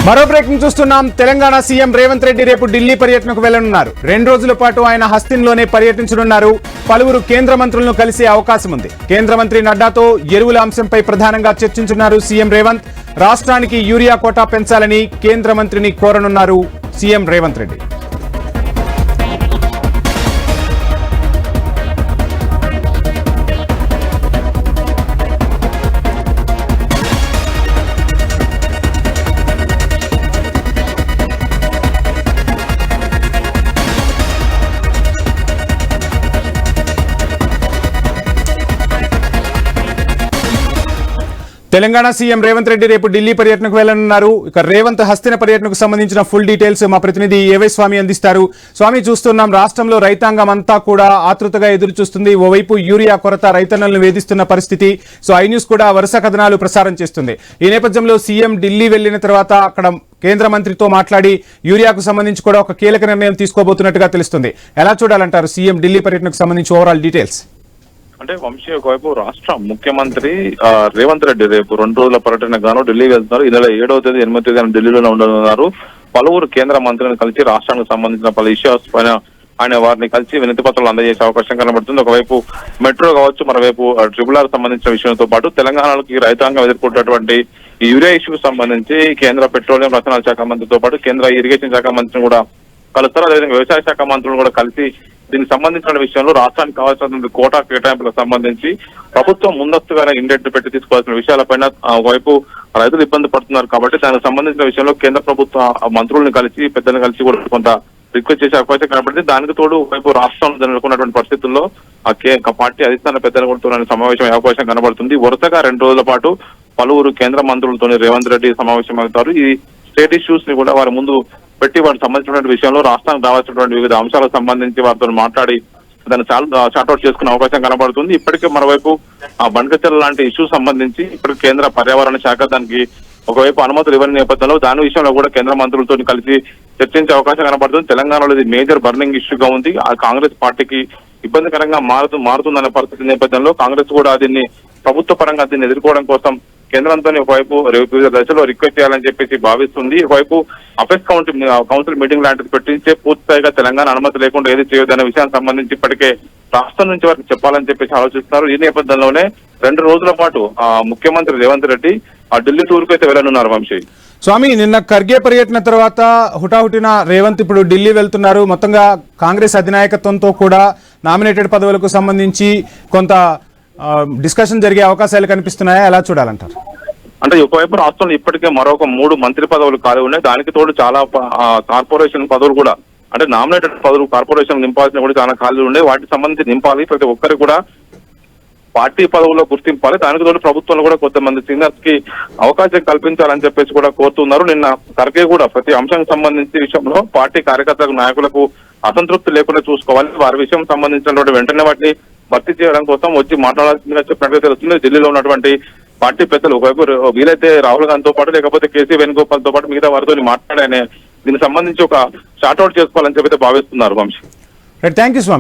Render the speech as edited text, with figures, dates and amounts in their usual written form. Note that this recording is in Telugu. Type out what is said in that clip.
మరో బ్రేకింగ్ చూస్తున్నాం. తెలంగాణ సీఎం రేవంత్ రెడ్డి రేపు ఢిల్లీ పర్యటనకు వెళ్లనున్నారు. 2 రోజుల పాటు ఆయన హస్తిన్లోనే పర్యటించనున్నారు. పలువురు కేంద్ర మంత్రులను కలిసే అవకాశం ఉంది. కేంద్ర మంత్రి నడ్డాతో ఎరువుల అంశంపై ప్రధానంగా చర్చించున్నారు సీఎం రేవంత్. రాష్ట్రానికి యూరియా కోటా పెంచాలని కేంద్ర మంత్రిని కోరనున్నారు సీఎం రేవంత్ రెడ్డి. తెలంగాణ సీఎం రేవంత్ రెడ్డి రేపు ఢిల్లీ పర్యటనకు వెళ్లనున్నారు. ఇక రేవంత్ హస్తిన పర్యటనకు సంబంధించిన ఫుల్ డీటెయిల్స్ మా ప్రతినిధి ఏవై స్వామి అందిస్తారు. స్వామి, చూస్తున్నాం రాష్ట్రంలో రైతాంగం అంతా కూడా ఆతృతగా ఎదురు చూస్తుంది. ఓవైపు యూరియా కొరత రైతన్నలను వేధిస్తున్న పరిస్థితి. సో ఐ న్యూస్ కూడా వరుస కథనాలు ప్రసారం చేస్తుంది. ఈ నేపథ్యంలో సీఎం ఢిల్లీ వెళ్లిన తర్వాత అక్కడ కేంద్ర మంత్రితో మాట్లాడి యూరియాకు సంబంధించి కూడా ఒక కీలక నిర్ణయం తీసుకోబోతున్నట్టుగా తెలుస్తుంది. ఎలా చూడాలంటారు సీఎం ఢిల్లీ పర్యటనకు సంబంధించి ఓవరాల్ డీటెయిల్స్? అంటే వంశీ, ఒకవైపు రాష్ట్ర ముఖ్యమంత్రి రేవంత్ రెడ్డి రేపు 2 రోజుల పర్యటన గాను ఢిల్లీ వెళ్తున్నారు. ఈ నెల 7వ తేదీ 8వ తేదీ ఢిల్లీలోనే ఉండనున్నారు. పలువురు కేంద్ర మంత్రులను కలిసి రాష్ట్రానికి సంబంధించిన పలు ఇష్యూస్ పైన ఆయన వారిని కలిసి వినతి పత్రాలు అందజేసే అవకాశం కనబడుతుంది. ఒకవైపు మెట్రో కావచ్చు, మరోవైపు RRR సంబంధించిన విషయంతో పాటు తెలంగాణలోకి రైతాంగం ఎదుర్కొంటున్నటువంటి ఈ యూరియా ఇష్యూకి సంబంధించి కేంద్ర పెట్రోలియం రసాయనాల శాఖ మంత్రితో పాటు కేంద్ర ఇరిగేషన్ శాఖ మంత్రిని కూడా కలుస్తారు. అదేవిధంగా వ్యవసాయ శాఖ మంత్రులను కూడా కలిసి దీనికి సంబంధించిన విషయంలో రాష్ట్రానికి కావాల్సిన కోటా కేటాయింపులకు సంబంధించి ప్రభుత్వం ముందస్తుగానే ఇండెంట్ పెట్టి తీసుకోవాల్సిన విషయాలపైన ఒకవైపు రైతులు ఇబ్బంది పడుతున్నారు. కాబట్టి దానికి సంబంధించిన విషయంలో కేంద్ర ప్రభుత్వ మంత్రులను కలిసి పెద్దలను కలిసి కూడా కొంత రిక్వెస్ట్ చేసే అవకాశం కనబడింది. దానికి తోడు ఒకవైపు రాష్ట్రంలో జరుగుతున్నటువంటి పరిస్థితుల్లో ఆ పార్టీ అధిష్టాన పెద్దలు కూడా సమావేశం అవకాశం కనబడుతుంది. వరుసగా 2 రోజుల పాటు పలువురు కేంద్ర మంత్రులతో రేవంత్ రెడ్డి సమావేశం అవుతారు. ఈ స్టేట్ ఇష్యూస్ ని కూడా వారి ముందు పెట్టి వారికి సంబంధించినటువంటి విషయంలో రాష్ట్రానికి రావాల్సినటువంటి వివిధ అంశాలకు సంబంధించి వారితో మాట్లాడి దాన్ని షార్ట్అవుట్ చేసుకునే అవకాశం కనబడుతుంది. ఇప్పటికే మరోవైపు ఆ బండకచెర్ల లాంటి ఇష్యూ సంబంధించి ఇప్పటికి కేంద్ర పర్యావరణ శాఖ దానికి ఒకవైపు అనుమతులు ఇవ్వని నేపథ్యంలో దాని విషయంలో కూడా కేంద్ర మంత్రులతో కలిసి చర్చించే అవకాశం కనబడుతుంది. తెలంగాణలో ఇది మేజర్ బర్నింగ్ ఇష్యూగా ఉంది. ఆ కాంగ్రెస్ పార్టీకి ఇబ్బందికరంగా మారుతుందనే పరిస్థితి నేపథ్యంలో కాంగ్రెస్ కూడా దీన్ని ప్రభుత్వ పరంగా దీన్ని ఎదుర్కోవడం కోసం కేంద్రంతో ఒకవైపు వివిధ దశలో రిక్వెస్ట్ చేయాలని చెప్పేసి భావిస్తుంది. ఒకవైపు అఫెస్ కౌన్సిల్ మీటింగ్ లాంటిది పెట్టించే పూర్తిగా తెలంగాణ అనుమతి లేకుండా ఏది చేయొద్దనే విషయానికి సంబంధించి ఇప్పటికే రాష్ట్రం నుంచి వారికి చెప్పాలని చెప్పేసి ఆలోచిస్తున్నారు. ఈ నేపథ్యంలోనే 2 రోజుల పాటు ముఖ్యమంత్రి రేవంత్ రెడ్డి ఢిల్లీ టూర్కు అయితే వెళ్ళనున్నారు. వంశీ, స్వామి, నిన్న ఖర్గే పర్యటన తర్వాత హుటాహుటిన రేవంత్ ఇప్పుడు ఢిల్లీ వెళ్తున్నారు. మొత్తంగా కాంగ్రెస్ అధినాయకత్వంతో కూడా నామినేటెడ్ పదవులకు సంబంధించి కొంత డిస్కషన్ జరిగే అవకాశాలు కనిపిస్తున్నాయా? ఎలా చూడాలంటారు? అంటే ఒకవైపు రాష్ట్రంలో ఇప్పటికే మరొక 3 మంత్రి పదవులు ఖాళీ ఉన్నాయి. దానికి తోడు చాలా కార్పొరేషన్ పదవులు కూడా, అంటే నామినేటెడ్ పదవులు కార్పొరేషన్ నింపాల్సిన కూడా చాలా ఖాళీలు ఉన్నాయి. వాటికి సంబంధించి నింపాలి. ప్రతి ఒక్కరికి కూడా పార్టీ పదవుల్లో గుర్తింపాలి. దానికి తోడు ప్రభుత్వంలో కూడా కొంతమంది సీనియర్స్ కి అవకాశం కల్పించాలని చెప్పేసి కూడా కోరుతున్నారు. నిన్న ఖర్గే కూడా ప్రతి అంశానికి సంబంధించి విషయంలో పార్టీ కార్యకర్తలకు, నాయకులకు అసంతృప్తి లేకుండా చూసుకోవాలి. వారి విషయం సంబంధించినటువంటి వెంటనే వాటిని భర్తీ చేయడం కోసం వచ్చి మాట్లాడాల్సిందిగా చెప్పినట్టుగా తెలుస్తుంది. ఢిల్లీలో ఉన్నటువంటి పార్టీ పెద్దలు ఒకవైపు వీలైతే రాహుల్ గాంధీతో పాటు లేకపోతే కేసీ వేణుగోపాల్ తో పాటు మిగతా వారితో మాట్లాడానే దీనికి సంబంధించి ఒక షార్ట్అవుట్ చేసుకోవాలని చెప్పి భావిస్తున్నారు. Vamsi, thank you Swamy.